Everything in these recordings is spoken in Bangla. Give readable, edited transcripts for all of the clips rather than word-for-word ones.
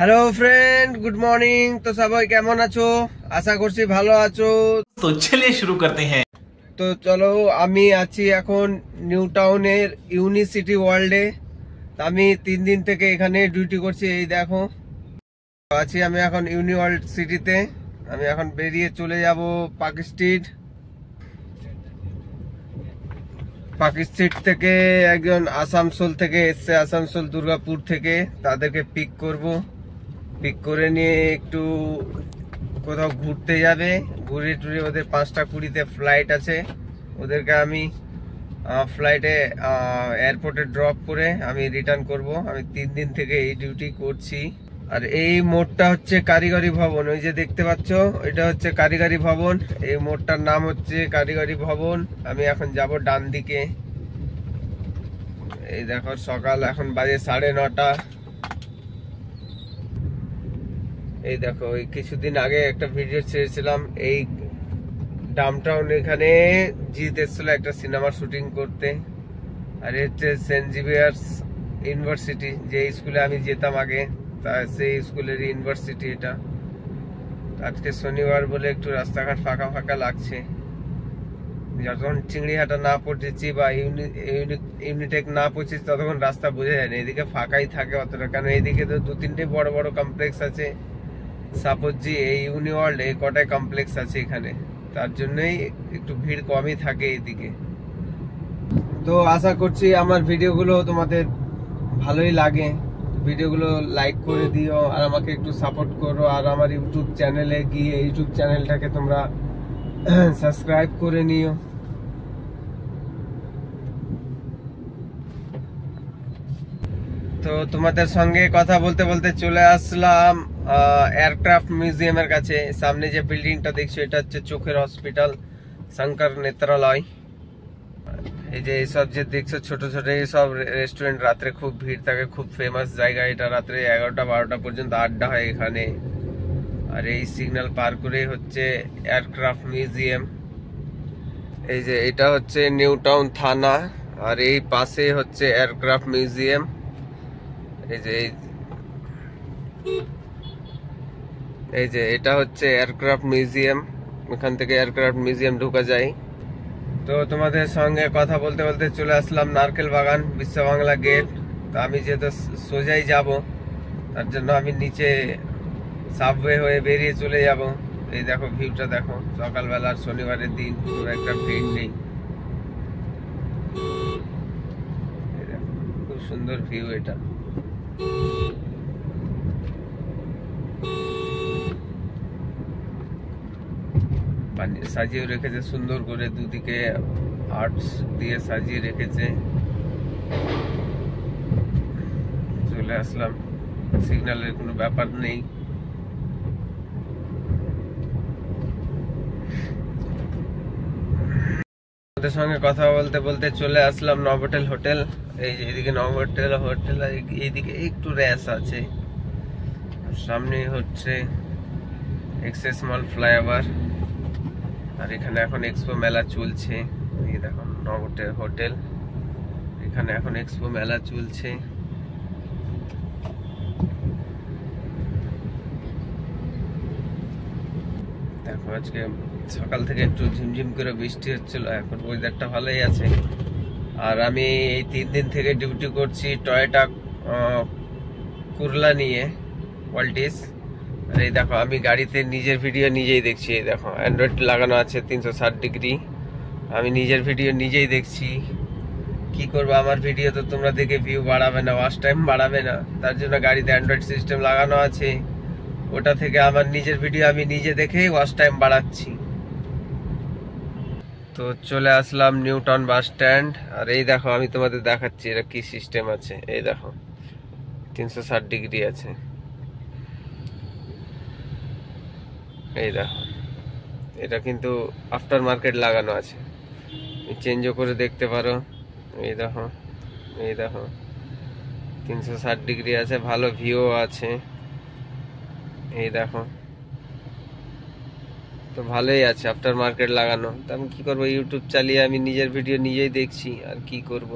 Hello friend, good morning. তো সবাই কেমন আছো? আশা করছি ভালো আছো। তো চলিए शुरू करते हैं। তো চলো, আমি আছি এখন নিউ টাউনের ইউনিসিটি ওয়ার্ল্ডে। আমি 3 দিন থেকে এখানে ডিউটি করছি। এই দেখো আছি আমি এখন ইউনি ওয়ার্ল্ড সিটিতে। আমি এখন বেরিয়ে চলে যাব পার্ক স্ট্রিট। পার্ক স্ট্রিট থেকে একজন আসানসোল থেকে এসছে, আসানসোল দুর্গাপুর থেকে। তাদেরকে পিক করব। পিক করে নিয়ে একটু কোথাও ঘুরতে যাবে, ঘুরে টুরে ওদের 5টা 20-তে ফ্লাইট আছে। ওদেরকে আমি ফ্লাইটে এয়ারপোর্টে ড্রপ করে আমি রিটার্ন করব। আমি 3 দিন থেকে এই ডিউটি করছি। আর এই মোড়টা হচ্ছে কারিগরি ভবন, ওই যে দেখতে পাচ্ছ এটা হচ্ছে কারিগরি ভবন। এই মোড়টার নাম হচ্ছে কারিগরি ভবন। আমি এখন যাব ডান দিকে। এই দেখো সকাল এখন বাজে 9:30। এই দেখো ওই কিছুদিন আগে একটা ভিডিও ছেড়েছিলাম, এই ডাউনটাউন এখানে জিৎ এসেছিল একটা সিনেমার শুটিং করতে। আর হচ্ছে সেন্ট জেভিয়ার্স ইউনিভার্সিটি, যে স্কুলে আমি যেতাম আগে, তা সেই স্কুলের ইউনিভার্সিটি এটা। আজকে শনিবার বলে একটু রাস্তাঘাট ফাঁকা ফাঁকা লাগছে। যতক্ষণ চিংড়িহাটা না পৌঁছেছি বা ইউনিটেক না পৌঁছেছি ততক্ষণ রাস্তা বোঝা যায় না। এদিকে ফাঁকাই থাকে অতটা, কারণ এইদিকে তো 2-3টে বড় বড় কমপ্লেক্স আছে। সাপোজ জি এই ইউনি ওয়ার্ল্ড এই কটায় কমপ্লেক্স আছে এখানে, তার জন্যই একটু ভিড় কমই থাকে এইদিকে। তো আশা করছি আমার ভিডিওগুলো তোমাদের ভালোই লাগে। ভিডিওগুলো লাইক করে দিও আর আমাকে একটু সাপোর্ট করো। আর আমার ইউটিউব চ্যানেলে গিয়ে ইউটিউব চ্যানেলটাকে তোমরা সাবস্ক্রাইব করে নিও। তো তোমাদের সঙ্গে কথা বলতে বলতে চলে আসলাম এয়ারক্রাফট মিউজিয়ামের কাছে। সামনে যে বিল্ডিংটা দেখছো এটা হচ্ছে চোখের হসপিটাল, শঙ্কর নেত্রালয়। এই যে এইসব যে দেখছো ছোট ছোট এইসব রেস্টুরেন্ট, রাত্রে খুব ভিড় থাকে, খুব ফেমাস জায়গা এটা। রাত্রে 11টা 12টা পর্যন্ত আড্ডা হয় এখানে। আর এই সিগন্যাল পার করে হচ্ছে এয়ারক্রাফট মিউজিয়াম। এই যে এটা হচ্ছে নিউ টাউন থানা, আর এই পাশে হচ্ছে এয়ারক্রাফট মিউজিয়াম। এই যে এটা হচ্ছে এয়ারক্রাফট মিউজিয়াম, এখান থেকে এয়ারক্রাফট মিউজিয়াম ঢোকা যায়। তো তোমাদের সঙ্গে কথা বলতে বলতে চলে আসলাম নারকেল বাগান, বিশ্ব বাংলা গেট। তো আমি যেহেতু সোজাই যাব, তার জন্য আমি নিচে সাবওয়ে হয়ে বেরিয়ে চলে যাব। এই দেখো ভিউটা দেখো, সকালবেলার শনিবারের দিন, খুব একটা ভিড় নেই। খুব সুন্দর ভিউ এটা। সাজিয়ে রেখেছে সুন্দর করে, দুদিকে আর্টস দিয়ে সাজিয়ে রেখেছে। চলে আসলাম, সিগন্যালের কোনো ব্যাপার নেই। ওদের সঙ্গে কথা বলতে বলতে চলে আসলাম নভোটেল হোটেল। এই যে এদিকে নভোটেল হোটেল, এইদিকে একটু র্যাশ আছে। সামনে হচ্ছে এক্সেস মল ফ্লাইওভার, আর এখানে এখন এক্সপো মেলা চলছে। এই দেখো নভোটেল হোটেল, এখানে এখন এক্সপো মেলা চলছে। দেখো আজকে সকাল থেকে একটু ঝিমঝিম করে বৃষ্টি হচ্ছিল, এখন ওয়েদারটা ভালোই আছে। আর আমি এই 3 দিন থেকে ডিউটি করছি টয়োটা কুরলা নিয়ে, ওয়াল্টিস। আর এই দেখো আমি গাড়িতে নিজের ভিডিও নিজেই দেখছি। এই দেখো অ্যান্ড্রয়েড লাগানো আছে 360 ডিগ্রি, আমি নিজের ভিডিও নিজেই দেখছি। কি করবো, আমার ভিডিও তো তোমরা দেখে ভিউ বাড়াবে না, ওয়াচ টাইম বাড়াবে না, তার জন্য গাড়িতে অ্যান্ড্রয়েড সিস্টেম লাগানো আছে। ওটা থেকে আমার নিজের ভিডিও আমি নিজে দেখে ওয়াচ টাইম বাড়াচ্ছি। তো চলে আসলাম নিউ টাউন বাস স্ট্যান্ড। আর এই দেখো আমি তোমাদের দেখাচ্ছি এটা কি সিস্টেম আছে। এই দেখো 360 ডিগ্রি আছে। এই দেখো এটা কিন্তু আফটার মার্কেট লাগানো আছে, চেঞ্জও করে দেখতে পারো। এই দেখো, এই দেখো 360 ডিগ্রি আছে, ভালো ভিউ আছে। এই দেখো তো ভালোই আছে, আফটার মার্কেট লাগানো। তো আমি কি করবো, ইউটিউব চালিয়ে আমি নিজের ভিডিও নিজেই দেখছি, আর কি করব।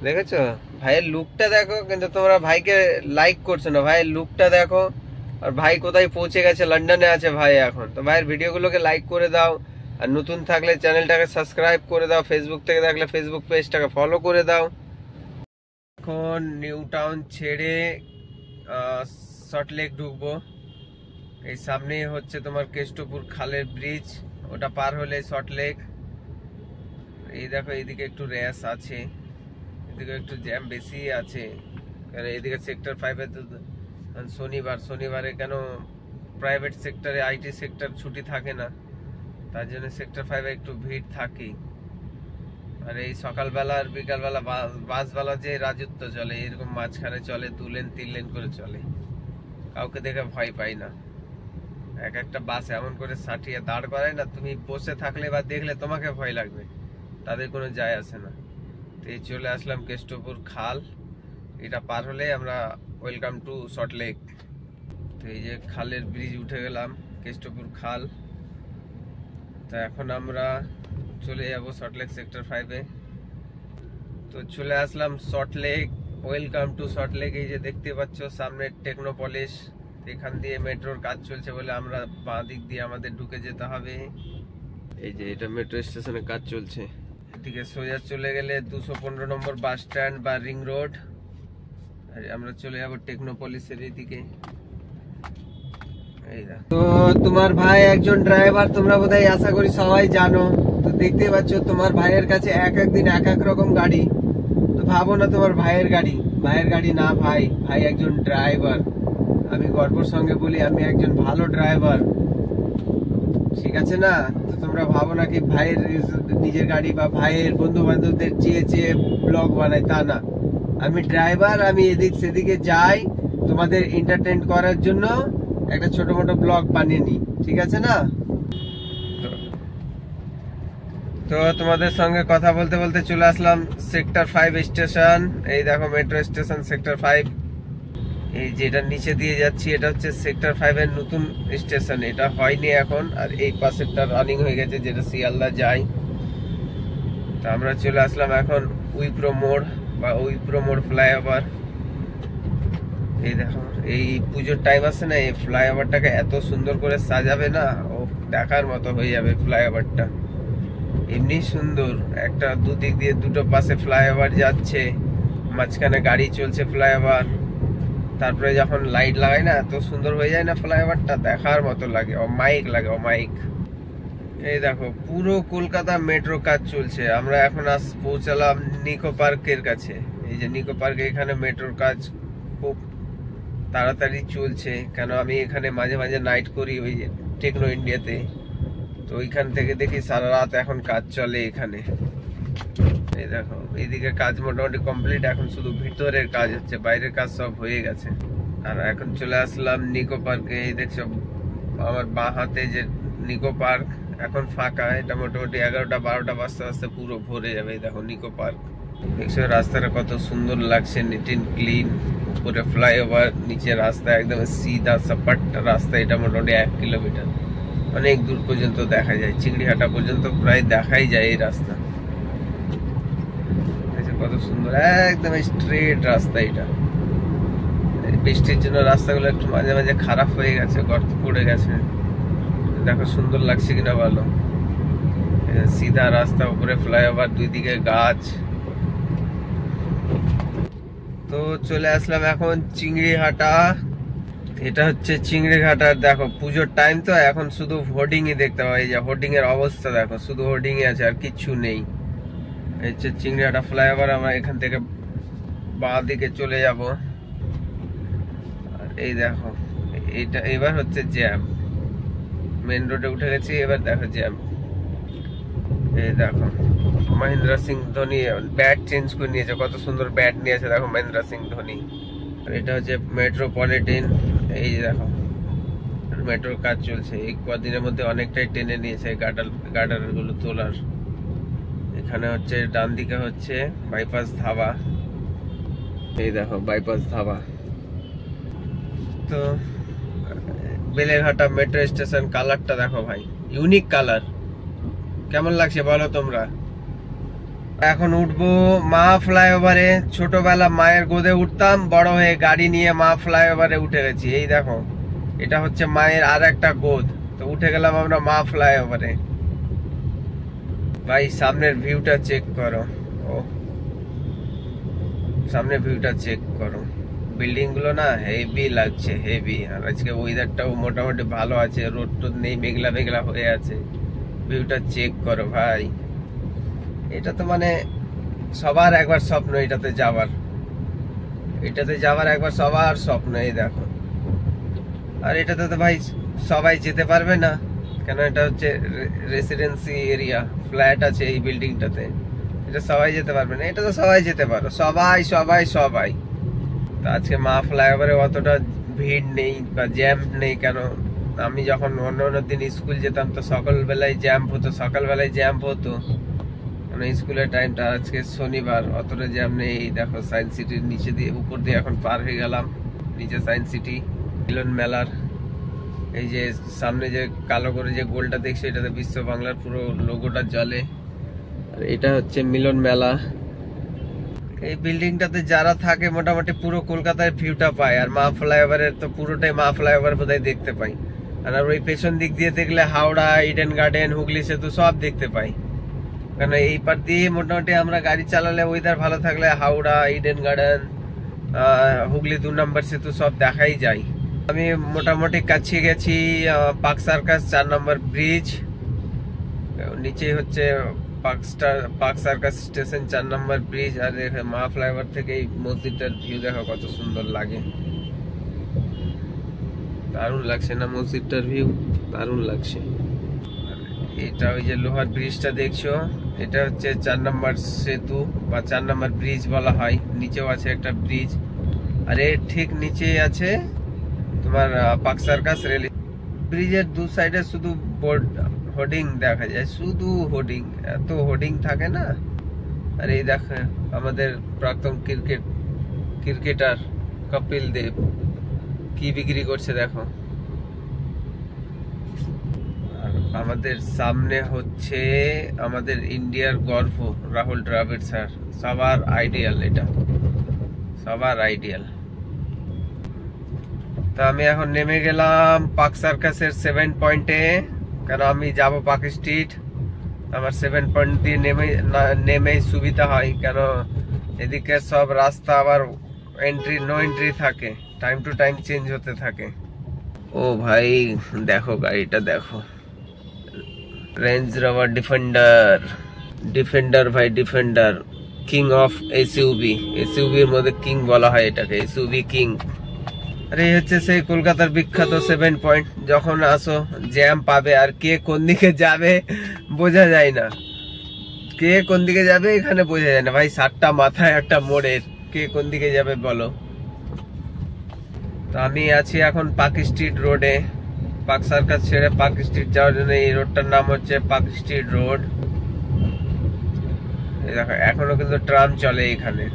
দেখেছো ভাইয়ের লুকটা দেখো, কিন্তু তোমরা ভাইকে লাইক করছো না। ভাইয়ের লুকটা দেখো, আর ভাই কোথায় পৌঁছে গেছে, লন্ডনে আছে ভাই এখন। তো ভাইয়ের ভিডিওগুলোকে লাইক করে দাও, আর নতুন থাকলে চ্যানেলটাকে সাবস্ক্রাইব করে দাও, ফেসবুক থেকে দেখলে ফেসবুক পেজটাকে ফলো করে দাও। এখন নিউ টাউন ছেড়ে সল্টলেক ঢুকবো। এই সামনেই হচ্ছে তোমার কেষ্টপুর খালের ব্রিজ, ওটা পার হলে সল্টলেক। এই দেখো এইদিকে একটু র্যাশ আছে, এদিকে একটু জ্যাম বেশি আছে, কারণ এদিকে সেক্টর 5 এ তো শনিবারে কেন প্রাইভেট সেক্টরে আইটি সেক্টর ছুটি থাকে না, তার জন্য সেক্টর 5 এ একটু ভিড় থাকে। আর এই সকালবেলা আর বিকালবেলা বাসবেলা যে রাজত্ব চলে, এরকম মাঝখানে চলে 2 লেন 3 লেন করে চলে, কাউকে দেখে ভয় পাই না। এক একটা বাস এমন করে সাটিয়ে দাঁড় করায় না, তুমি বসে থাকলে বা দেখলে তোমাকে ভয় লাগবে, তাদের কোনো যায় আসে না। তো এই চলে আসলাম কেষ্টপুর খাল, এটা পার হলে আমরা ওয়েলকাম টু সল্টলেক। তো এই যে খালের ব্রিজ উঠে গেলাম, কেষ্টপুর খাল। তো এখন আমরা চলে যাব সল্টলেক সেক্টর 5 এ। তো চলে আসলাম সল্টলেক, ওয়েলকাম টু সল্টলেক। এই যে দেখতে পাচ্ছ সামনে টেকনোপলিস, এখান দিয়ে মেট্রোর কাজ চলছে বলে আমরা বাঁ দিক দিয়ে আমাদের ঢুকে যেতে হবে। এই যে এটা মেট্রো স্টেশনের কাজ চলছে। এদিকে সোজা চলে গেলে 215 নম্বর বাস স্ট্যান্ড বা রিং রোড, আর আমরা চলে যাব টেকনোপলিসের এদিকে। তো তোমার ভাই একজন ড্রাইভার, তোমরা বোধহয় আশা করি সবাই জানো। তো দেখতে পাচ্ছ তোমার ভাইয়ের কাছে এক এক দিন এক এক রকম গাড়ি। তো ভাবো না তোমার ভাইয়ের গাড়ি না, ভাই একজন ড্রাইভার। আমি গর্বের সঙ্গে বলি আমি একজন ভালো ড্রাইভার, ঠিক আছে না? তো তোমরা ভাবো না কি ভাইয়ের নিজের গাড়ি বা ভাইয়ের বন্ধু বান্ধবদের চেয়ে ব্লগ বানাই, তা না। আমি ড্রাইভার, আমি এদিক সেদিকে যাই তোমাদের এন্টারটেইন করার জন্য, একটা ছোট মোটো ব্লগ বানিয়ে নি, ঠিক আছে না? তো তোমাদের সঙ্গে কথা বলতে বলতে চলে আসলাম সেক্টর 5 স্টেশন। এই দেখো মেট্রো স্টেশন সেক্টর 5। এই যেটা নিচে দিয়ে যাচ্ছি এটা হচ্ছে সেক্টর 5 এর নতুন স্টেশন, এটা হয়নি এখন। আর এই পাশেরটা রানিং হয়ে গেছে, যেটা শিয়ালদা যায়। তো আমরা চলে আসলাম এখন উইপ্রো মোড় বা উইপ্রো মোড় ফ্লাইওভার। এই দেখো এই পুজোর টাইম আছে না, এই ফ্লাইওভারটাকে এত সুন্দর করে সাজাবে না, ও দেখার মতো হয়ে যাবে ফ্লাইওভারটা। এমনি সুন্দর, একটা দুদিক দিয়ে দুটো পাশে ফ্লাইওভার যাচ্ছে, মাঝখানে গাড়ি চলছে ফ্লাইওভার, তারপরে যখন লাইট লাগায় না এত সুন্দর হয়ে যায় না ফ্লাইওভারটা, দেখার মতো লাগে, অমাইক লাগে অমাইক। এই দেখো পুরো কলকাতা মেট্রো কাজ চলছে। আমরা এখন পৌঁছালাম নিকো পার্কের কাছে। এই যে নিকো পার্কে, এখানে মেট্রোর কাজ খুব তাড়াতাড়ি চলছে, কেন আমি এখানে মাঝে মাঝে নাইট করি ওই টেকনো ইন্ডিয়াতে। তো ওইখান থেকে দেখি সারা রাত এখন কাজ চলে এখানে। এই দেখো এইদিকে কাজ মোটামুটি কমপ্লিট, এখন শুধু ভিতরের কাজ হচ্ছে, বাইরের কাজ সব হয়ে গেছে। আর এখন চলে আসলাম নিকো পার্কে। এই দেখছো আমার বাঁ হাতে যে নিকো পার্ক, এখন ফাঁকা। এটা মোটামুটি 11টা 12টা বাজতে বাজতে পুরো ভরে যাবে। এই দেখো নিকো পার্ক, দেখছো রাস্তাটা কত সুন্দর লাগছে, নিট এন্ড ক্লিন। উপরে ফ্লাইওভার, নিচে রাস্তা একদম সিধা সাপাট্টা রাস্তা। এটা মোটামুটি 1 কিলোমিটার, অনেক দূর পর্যন্ত দেখা যায়, চিংড়িহাটা পর্যন্ত প্রায় দেখাই যায় এই রাস্তা। কত সুন্দর একদম স্ট্রেট রাস্তা। এটা বৃষ্টির জন্য রাস্তাগুলো একটু মাঝে মাঝে খারাপ হয়ে গেছে, গর্ত পড়ে গেছে। দেখো সুন্দর লাগছে কিনা ভালো, সিধা রাস্তা, উপরে ফ্লাইওভার, দুই দিকে গাছ। তো চলে আসলাম এখন চিংড়িহাটা। এটা হচ্ছে চিংড়িঘাটার, দেখো পুজোর টাইম তো এখন শুধু হোর্ডিং ই দেখতে পাই। যে হোর্ডিং এর অবস্থা দেখো, শুধু হোর্ডিং ই আছে আর কিচ্ছু নেই। এই হচ্ছে চিংড়িঘাটা ফ্লাইওভার। আমরা এখান থেকে বাঁ দিকে চলে যাব। আর এই দেখো এটা এবার হচ্ছে জ্যাম, মেন রোডে উঠে গেছি, এবার দেখো জ্যাম। এই দেখো মহেন্দ্র সিং ধোনি ব্যাট চেঞ্জ করে নিয়েছে, কত সুন্দর ব্যাট নিয়েছে দেখো মহেন্দ্র সিং ধোনি। আর এটা হচ্ছে মেট্রোপলিটন। এই দেখো মেট্রোর কাজ চলছে, এই কদিনের মধ্যে অনেকটাই টেনে নিয়েছে গার্ডার গুলো তোলার। এখানে হচ্ছে ডান দিকে হচ্ছে বাইপাস ধাবা। এই দেখো বাইপাস ধাবা। তো বেলেঘাটা মেট্রো স্টেশন, কালারটা দেখো ভাই, ইউনিক কালার। কেমন লাগছে বলো তোমরা? এখন উঠবো মা ফ্লাইওভারে। ছোটবেলা মায়ের গোদে উঠতাম, বড় হয়ে গাড়ি নিয়ে মা ফ্লাইওভারে উঠে গেছি। এই দেখো, এটা হচ্ছে মায়ের আর একটা গোদ। তো উঠে গেলাম আমরা মা ফ্লাইওভারে। ভাই সামনের ভিউটা চেক করো, ও সামনের ভিউটা চেক করো। বিল্ডিং গুলো না হেভি লাগছে, হেভি। আর আজকে ওয়েদারটাও মোটামুটি ভালো আছে, রোদ টোদ নেই, মেঘলা মেঘলা হয়ে আছে। ভিউটা চেক করো ভাই। এটা তো মানে সবার একবার স্বপ্ন এটাতে যাওয়ার, একবার সবার স্বপ্ন। এই দেখো, আর এটাতে তো ভাই সবাই যেতে পারবে না, কেন এটা হচ্ছে রেসিডেন্সি এরিয়া, ফ্ল্যাট আছে এই বিল্ডিংটাতে। এটা সবাই যেতে পারবে না, এটা তো সবাই যেতে পারো, সবাই সবাই সবাই। তো আজকে মা ফ্লাইওভারে অতটা ভিড় নেই বা জ্যাম নেই। কেন আমি যখন অন্য অন্য দিন স্কুল যেতাম তো সকালবেলায় জ্যাম হতো, স্কুলের টাইমটা। আজকে শনিবার, অতটা জ্যাম নেই। দেখো সায়েন্স সিটির নিচে দিয়ে উপর দিয়ে এখন পার হয়ে গেলাম, নিচে সায়েন্স সিটি, মিলন মেলার। এই যে সামনে যে কালো করে যে গোলটা দেখছো, এটাতে বিশ্ব বাংলার পুরো লোগোটা জ্বলে। আর এটা হচ্ছে মিলন মেলা। এই বিল্ডিংটাতে যারা থাকে মোটামুটি পুরো কলকাতার ভিউটা পায়। আর মা ফ্লাইওভারের তো পুরোটাই মা ফ্লাইওভার বোধহয় দেখতে পাই। আর ওই পেছন দিক দিয়ে দেখলে হাওড়া, ইডেন গার্ডেন, হুগলি সেতু সব দেখতে পাই। কারণ এই পার দিয়ে মোটামুটি আমরা গাড়ি চালালে, ওয়েদার ভালো থাকলে হাওড়া, ইডেন গার্ডেন, হুগলি 2 নম্বর সেতু সব দেখাই যায়। আমি মোটামুটি কাছে গেছি পার্ক সার্কাস 4 নম্বর ব্রিজ, নিচে হচ্ছে পার্ক সার্কাস স্টেশন 4 নম্বর ব্রিজ। আর মা ফ্লাইওভার থেকে এই মসজিদটার ভিউ দেখো কত সুন্দর লাগে, দারুণ লাগছে না মসজিদটার ভিউ? দারুণ লাগছে। এটা ওই যে লোহার ব্রিজটা দেখছো, এটা হচ্ছে 4 নম্বর সেতু বা 4 নম্বর ব্রিজ বলা হয়। নিচেও আছে একটা ব্রিজ, আর এর ঠিক নিচে আছে তোমার পার্ক সার্কাস রেল। ব্রিজের 2 সাইডে শুধু বোর্ড, হোর্ডিং দেখা যায়, শুধু হোর্ডিং, এত হোর্ডিং থাকে না। আর এই দেখো আমাদের প্রাক্তন ক্রিকেটার কপিল দেব কি বিক্রি করছে দেখো। আমাদের সামনে হচ্ছে আমাদের ইন্ডিয়ার গর্ব রাহুল দ্রাবিড় স্যার, সবার আইডিয়াল, এটা সবার আইডিয়াল। তো আমি এখন নেমে গেলাম পার্ক সার্কাসের 7 পয়েন্টে, কারণ আমি যাব পার্ক স্ট্রিট। আমার 7 পয়েন্ট দিয়ে নেমেই সুবিধা হয়, কেন এদিকে সব রাস্তা আবার নো এন্ট্রি থাকে, টাইম টু টাইম চেঞ্জ হতে থাকে। ও ভাই দেখো গাড়িটা দেখো, রেঞ্জ রোভার ডিফেন্ডার ভাই, ডিফেন্ডার কিং অফ এসইউভি, এসইউভির মধ্যে কিং বলা হয় এটাকে, এসইউভি কিং। আরে হচ্ছে সেই কলকাতার বিখ্যাত 7 পয়েন্ট। যখন আসো জ্যাম পাবে, আর কে কোন দিকে যাবে বোঝা যায় না, কে কোন দিকে যাবে এখানে বোঝা যায় না ভাই। 7টা মাথায় একটা মোড়ের, কে কোন দিকে যাবে বলো। তো আমি আছি এখন পার্ক স্ট্রিট রোডে, পার্ক সার্কাস ছেড়ে পার্ক স্ট্রিট যাওয়ার জন্য। এই রোডটার নাম হচ্ছে পার্ক স্ট্রিট রোড। দেখো এখনো কিন্তু ট্রাম চলে এখানে,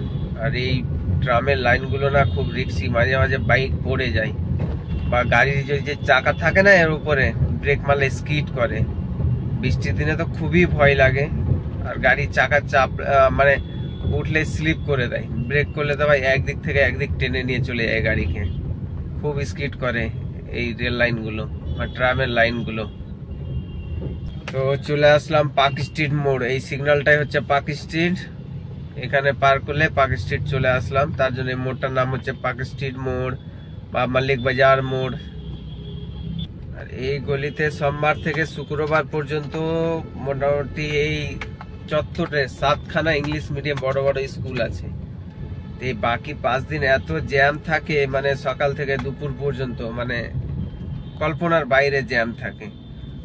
আর এই ট্রামের লাইনগুলো না খুব রিস্কি, মাঝে মাঝে বাইক পড়ে যায়, বা গাড়ির যে চাকা থাকে না এর উপরে, ব্রেক মারলে স্কিড করে। বৃষ্টির দিনে তো খুবই ভয় লাগে, আর গাড়ির চাকার চাপ মানে উঠলে স্লিপ করে দেয়, ব্রেক করলে তো ভাই একদিক থেকে একদিক টেনে নিয়ে চলে যায় গাড়িকে, খুব স্কিড করে এই রেল লাইনগুলো বা ট্রামের লাইনগুলো। তো চলে আসলাম পার্ক স্ট্রিট মোড়, এই সিগন্যালটাই হচ্ছে পার্ক স্ট্রিট। এখানে পার করলে পার্ক স্ট্রিট চলে আসলাম, তার জন্য মোড়টার নাম হচ্ছে পার্ক স্ট্রিট মোড় বা মালিক বাজার মোড়। আর এই গলিতে সোমবার থেকে শুক্রবার পর্যন্ত মোটামুটি এই চত্বরে 7খানা ইংলিশ মিডিয়াম বড় বড় স্কুল আছে। এই বাকি 5 দিন এত জ্যাম থাকে, মানে সকাল থেকে দুপুর পর্যন্ত, মানে কল্পনার বাইরে জ্যাম থাকে।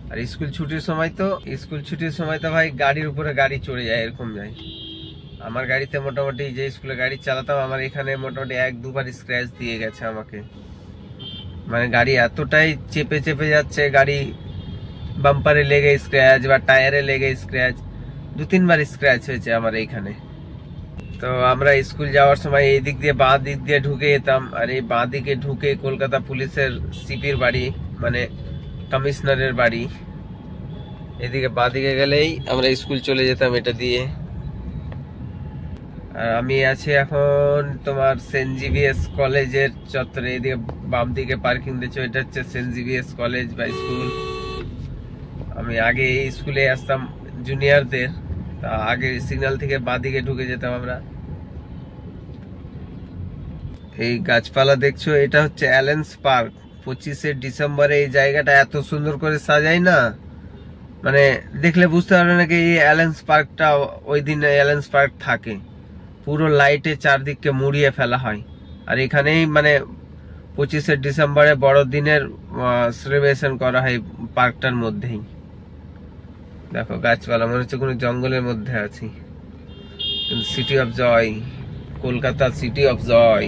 আর স্কুল ছুটির সময় তো ভাই গাড়ির উপরে গাড়ি চড়ে যায়, এরকম যায়। আমার গাড়িতে মোটামুটি যে স্কুলে গাড়ি চালাতাম, আমার এখানে মোটামুটি 1-2 বার স্ক্র্যাচ দিয়ে গেছে আমাকে, মানে গাড়ি এতটাই চেপে চেপে যাচ্ছে, গাড়ি বাম্পারে লেগে স্ক্র্যাচ বা টায়ারে লেগে স্ক্র্যাচ, 2-3 বার স্ক্র্যাচ হয়েছে আমার এইখানে। তো আমরা স্কুল যাওয়ার সময় এই দিক দিয়ে বাঁ দিক দিয়ে ঢুকে যেতাম, আর এই বাঁ দিকে ঢুকে কলকাতা পুলিশের সিপির বাড়ি, মানে কমিশনারের বাড়ি। এদিকে বাঁ দিকে গেলেই আমরা স্কুল চলে যেতাম এটা দিয়ে। আর আমি আছি এখন তোমার সেন্ট জেভিয়ার্স কলেজের চত্বরে। এদিকে বাম দিকে পার্কিং দিয়েছে, এটা হচ্ছে সেন্ট জেভিয়ার্স কলেজ বা স্কুল। আমি আগে এই স্কুলে আসতাম জুনিয়রদের, তা আগে সিগন্যাল থেকে বাঁ দিকে ঢুকে যেতাম আমরা। এই গাছপালা দেখছো, এটা হচ্ছে অ্যালেন্স পার্ক। 25শে ডিসেম্বরে এই জায়গাটা এত সুন্দর করে সাজায় না, মানে দেখলে বুঝতে পারবে না কি এই অ্যালেন্স পার্কটা ওই দিন অ্যালেন্স পার্ক থাকে। পুরো লাইটে চারদিককে মুড়িয়ে ফেলা হয়। আর এখানেই মানে 25শে ডিসেম্বরে বড়দিনের সেলিব্রেশন করা হয় পার্কটার মধ্যেই। দেখো গাছপালা, মনে হচ্ছে কোনো জঙ্গলের মধ্যে আছি। City of joy, Kolkata city of joy.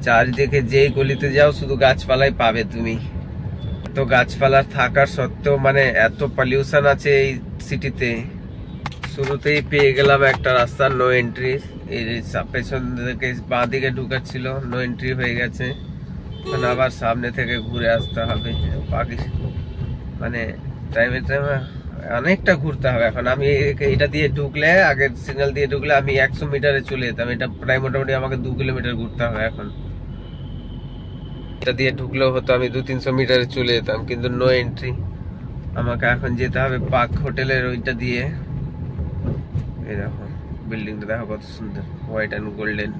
চারিদিকে যেই গলিতে যাও শুধু গাছপালাই পাবে তুমি। তো গাছপালা থাকার সত্ত্বেও মানে এত পলিউশন আছে এই সিটিতে। শুরুতেই পেয়ে গেলাম একটা রাস্তা নো এন্ট্রি। এই পেছন থেকে বাঁ দিকে ঢুকাচ্ছিল, নো এন্ট্রি হয়ে গেছে। এখন আবার সামনে থেকে ঘুরে আসতে হবে। মানে টাইমে টাইমে অনেকটা ঘুরতে হবে। এখন আমি এটা দিয়ে ঢুকলে, আগের সিগন্যাল দিয়ে ঢুকলে আমি 100 মিটারে চলে যেতাম। এটা প্রায় মোটামুটি আমাকে 2 কিলোমিটার ঘুরতে হবে। এখন এটা দিয়ে ঢুকলেও হতো আমি 200-300 মিটারে চলে যেতাম, কিন্তু নো এন্ট্রি। আমাকে এখন যেতে হবে পার্ক হোটেলের ওইটা দিয়ে। এই দেখো বিল্ডিংটা দেখো কত সুন্দর, হোয়াইট অ্যান্ড গোল্ডেন।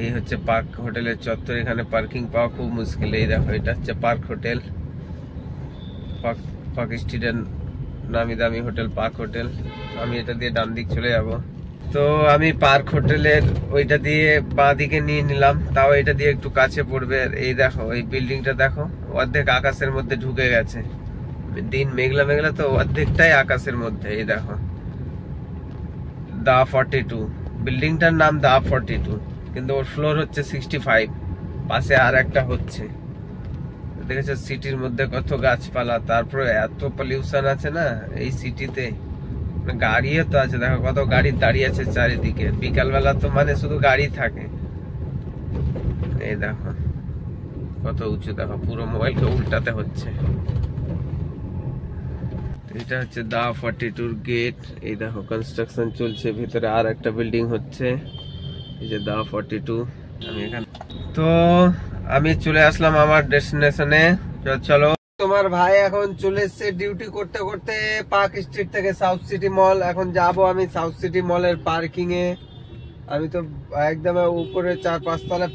এই হচ্ছে পার্ক হোটেলের চত্বর। এখানে পার্কিং পাওয়া খুব মুশকিল। এই দেখো এটা হচ্ছে পার্ক হোটেল, পার্ক স্ট্রিটের নামি দামি হোটেল পার্ক হোটেল। আমি এটা দিয়ে ডান দিক চলে যাব। তো আমি পার্ক হোটেলের ওইটা দিয়ে বাঁ দিকে নিয়ে নিলাম, তাও এটা দিয়ে একটু কাছে পড়বে। আর এই দেখো এই বিল্ডিংটা দেখো, অর্ধেক আকাশের মধ্যে ঢুকে গেছে। দিন মেঘলা মেঘলা তো অর্ধেকটাই আকাশের মধ্যে। এই দেখো দা 42, বিল্ডিংটার নাম দা 42, কিন্তু ওর ফ্লোর হচ্ছে 65। পাশে আর একটা হচ্ছে। দেখেছো সিটির মধ্যে কত গাছপালা, তারপরে এত পলিউশন আছে না এই সিটিতে। গাড়িও তো আছে, দেখো কত গাড়ি দাঁড়িয়ে আছে চারিদিকে। বিকালবেলা তো মানে শুধু গাড়ি থাকে। এই দেখো কত উঁচু, দেখো পুরো মোবাইলকে উল্টাতে হচ্ছে। এটা হচ্ছে দা 42 গেট। এই দেখো কনস্ট্রাকশন চলছে, ভিতরে আর একটা বিল্ডিং হচ্ছে। এই যে দা 42। আমি এখানে তো আমি চলে আসলাম আমার ডেস্টিনেশনে। চলো, তোমার ভাই এখন চলে এসছে ডিউটি করতে করতে পার্ক স্ট্রিট থেকে সাউথ সিটি মল। এখন যাব আমি সাউথ সিটি মলের পার্কিং এ। আমি তো একদম উপরে 4-5 তলা।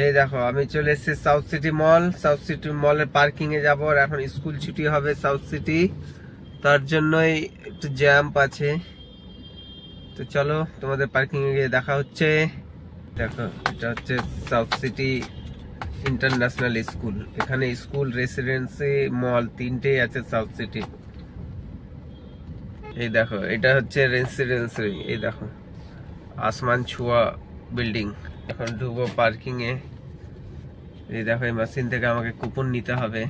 এই দেখো আমি চলে এসেছি সাউথ সিটি মল। সাউথ সিটি মলের পার্কিং এ যাবো। আর এখন স্কুল ছুটি হবে সাউথ সিটি, তার জন্যই একটু জ্যাম আছে। তো চলো তোমাদের পার্কিং এ গিয়ে দেখা হচ্ছে। দেখো এটা হচ্ছে সাউথ সিটি ইন্টারন্যাশনাল স্কুল। এখানে স্কুল, রেসিডেন্সি, মল তিনটেই আছে সাউথ সিটি। এই দেখো এটা হচ্ছে রেসিডেন্সি। এই দেখো আসমান ছোঁয়া বিল্ডিং। এখন ঢুকবো পার্কিং এ। এই দেখো এই মেশিন থেকে আমাকে কুপন নিতে হবে।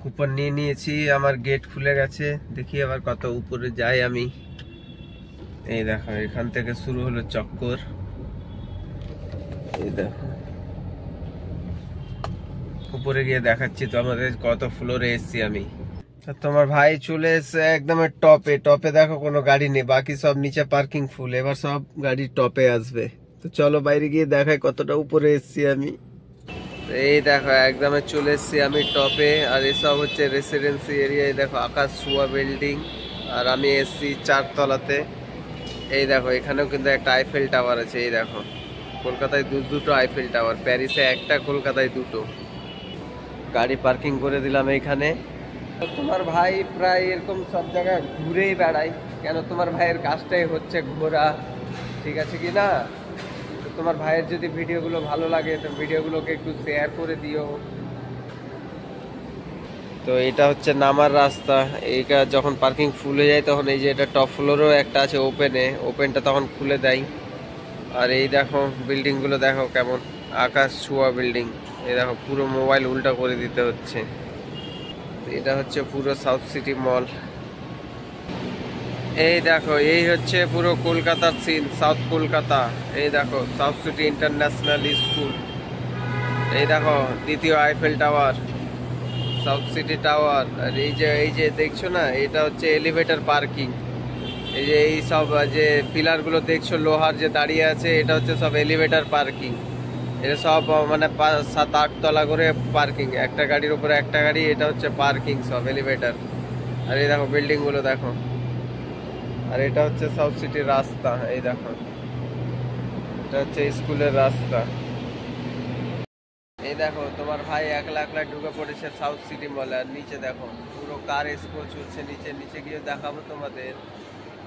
কুপন নিয়ে নিয়েছি, আমার গেট খুলে গেছে। দেখি আবার কত উপরে যাই আমি। এই দেখো এখান থেকে শুরু হলো চক্কর। এই দেখো উপরে গিয়ে দেখাচ্ছি তো আমাদের কত ফ্লোরে এসছি আমি। তোমার ভাই চলে এসছে একদম টপে। টপে দেখো কোনো গাড়ি নেই, বাকি সব নিচে পার্কিং ফুল। এবার সব গাড়ি টপে আসবে। তো চলো বাইরে গিয়ে দেখাই কতটা উপরে এসছি আমি। এই দেখো একদম চলে এসছি আমি টপে। আর এসব হচ্ছে রেসিডেন্সি এরিয়া। দেখো আকাশ ছোঁয়া বিল্ডিং। আর আমি এসছি 4 তলাতে। এই দেখো এখানেও কিন্তু একটা আইফেল টাওয়ার আছে। এই দেখো কলকাতায় দুটো আইফেল টাওয়ার, প্যারিসে একটা, কলকাতায় দুটো। গাড়ি পার্কিং করে দিলাম এইখানে। তোমার ভাই প্রায় এরকম সব জায়গায় ঘুরেই বেড়ায়। কেন, তোমার ভাইয়ের কাজটাই হচ্ছে ঘোরা, ঠিক আছে কি না? তোমার ভাইয়ের যদি ভিডিওগুলো ভালো লাগে তো ভিডিওগুলোকে একটু শেয়ার করে দিও। তো এটা হচ্ছে নামার রাস্তা। এইটা যখন পার্কিং ফুল হয়ে যায় তখন এই যে এটা টপ ফ্লোরও একটা আছে ওপেনটা তখন খুলে দেয়। আর এই দেখো বিল্ডিংগুলো দেখো কেমন আকাশ ছোঁয়া বিল্ডিং। এই দেখো পুরো মোবাইল উল্টা করে দিতে হচ্ছে। এটা হচ্ছে পুরো সাউথ সিটি মল। এই দেখো এই হচ্ছে পুরো কলকাতার সিন, সাউথ কলকাতা। এই দেখো সাউথ সিটি ইন্টারন্যাশনাল স্কুল। এই দেখো দ্বিতীয় Eiffel Tower, South City tower. আর এই যে দেখছো না, এটা হচ্ছে এলিভেটর পার্কিং। এই যে এই সব যে পিলার গুলো দেখছো লোহার যে দাঁড়িয়ে আছে, এটা হচ্ছে সব এলিভেটর পার্কিং। এটা সব মানে 7-8 তলা করে পার্কিং, একটা গাড়ির উপরে একটা গাড়ি, এটা হচ্ছে পার্কিং সব এলিভেটর। আর এই দেখো বিল্ডিং গুলো দেখো, আর এটা হচ্ছে সাউথ সিটির রাস্তা। এই দেখো এটা হচ্ছে স্কুলের রাস্তা। এই দেখো তোমার ভাই একলা একলা ঢুকে পড়েছে সাউথ সিটি মলে। আর নিচে দেখো পুরো কার এক্সপো চলছে, নিচে নিচে গিয়ে দেখাবো তোমাদের।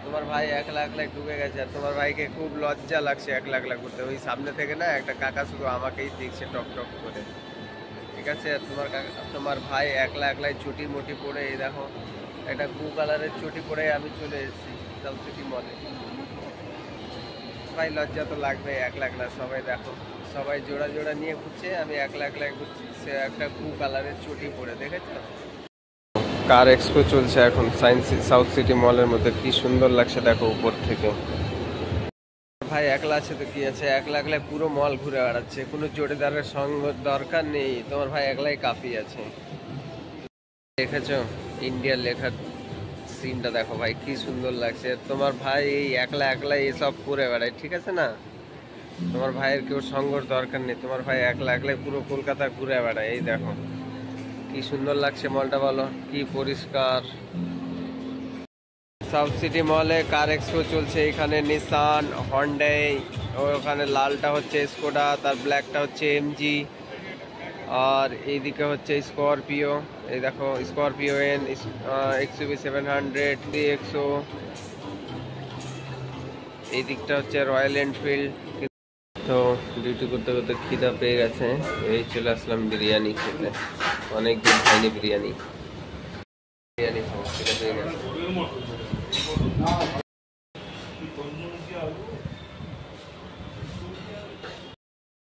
তোমার ভাই একলা একলা ঢুকে গেছে, আর তোমার ভাইকে খুব লজ্জা লাগছে একলা একলা করতে। ওই সামনে থেকে না একটা কাকা শুধু আমাকেই দেখছে টক টক করে, ঠিক আছে। আর তোমার ভাই একলা একলাই চটি মটি পরে, এই দেখো একটা ব্লু কালারের চটি পরে আমি চলে এসেছি সাউথ সিটি মলে। ভাই লজ্জা তো লাগবে একলা একলা। সবাই দেখো, সবাই জোড়া জোড়া নিয়ে ঘুরছে, আমি একলা একলা ঘুরছি সে একটা ব্লু কালারের চটি পরে, দেখেছো। কার এক্সপো চলছে এখন সাউথ সিটি মলের মধ্যে, কি সুন্দর লাগছে দেখো উপর থেকে। ভাই একলা আছে তো কি আছে, একলা একলা পুরো মল ঘুরে বেড়াচ্ছে, কোনো জোড়েদারের সঙ্গ দরকার নেই। তোমার ভাই একলাই কাফি আছে। দেখেছো ইন্ডিয়ার লেখার সিনটা দেখো ভাই, কি সুন্দর লাগছে। তোমার ভাই এই একলা একলা এসব করে বেড়ায়, ঠিক আছে না। তোমার ভাইয়ের কেউ সঙ্গর দরকার নেই, তোমার ভাই একলা একলাই পুরো কলকাতা ঘুরে বেড়ায়। এই দেখো কি সুন্দর লাগছে মলটা, বলো কি পরিষ্কার। সাউথ সিটি মলে কার এক্সপো চলছে, এখানে নিসান, হন্ডাই, ওখানে লালটা হচ্ছে স্কোডা, তার ব্ল্যাকটা হচ্ছে এমজি, আর এইদিকে হচ্ছে স্করপিও। এই দেখো স্করপিও এন, এক্সইউভি 700, ডিএক্সও। এই দিকটা হচ্ছে রয়্যাল এনফিল্ড। তো ডিউটি করতে করতে খিদা পেয়ে গেছে, এই চলে আসলাম বিরিয়ানি খেতে। অনেকদিন খাইনি বিরিয়ানি, বিরিয়ানি খাবো, খিদা পেয়ে গেছে।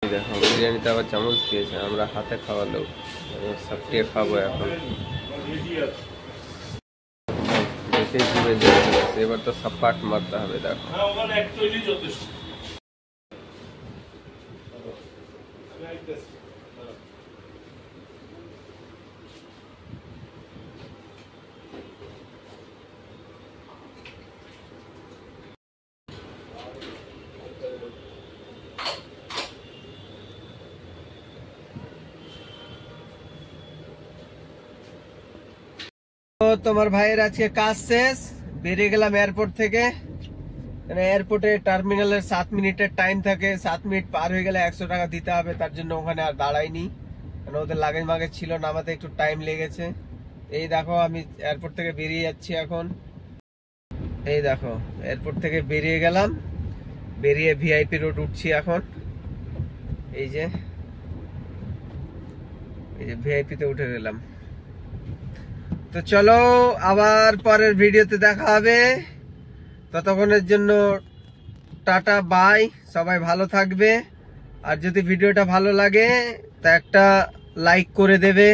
দেখো বিরিয়ানিতে আবার চামচ দিয়েছে, আমরা হাতে খাওয়া লোক, সবটিয়ে খাবো এখন। এবার তো সাপাট মারতে হবে। দেখো তোমার ভাইয়ের আজকে কাজ শেষ, বেরিয়ে গেলাম এয়ারপোর্ট থেকে। এয়ারপোর্টে টার্মিনালের 7 মিনিটের টাইম থাকে, 7 মিনিট পার হয়ে গেলে 100 টাকা দিতে হবে। তার জন্য ওখানে আর দাঁড়াইনি, কারণ ওদের লাগেজ মাগেজ ছিল না, আমাদের একটু টাইম লেগেছে। এই দেখো আমি এয়ারপোর্ট থেকে বেরিয়ে যাচ্ছি এখন। এই দেখো এয়ারপোর্ট থেকে বেরিয়ে গেলাম, বেরিয়ে ভিআইপি রোড উঠছি এখন। এই যে ভিআইপি তে উঠে গেলাম। তো চলো আবার পরের ভিডিওতে দেখা হবে, ততক্ষণের জন্য টাটা বাই, সবাই ভালো থাকবে। আর যদি ভিডিওটা ভালো লাগে তা একটা লাইক করে দেবে।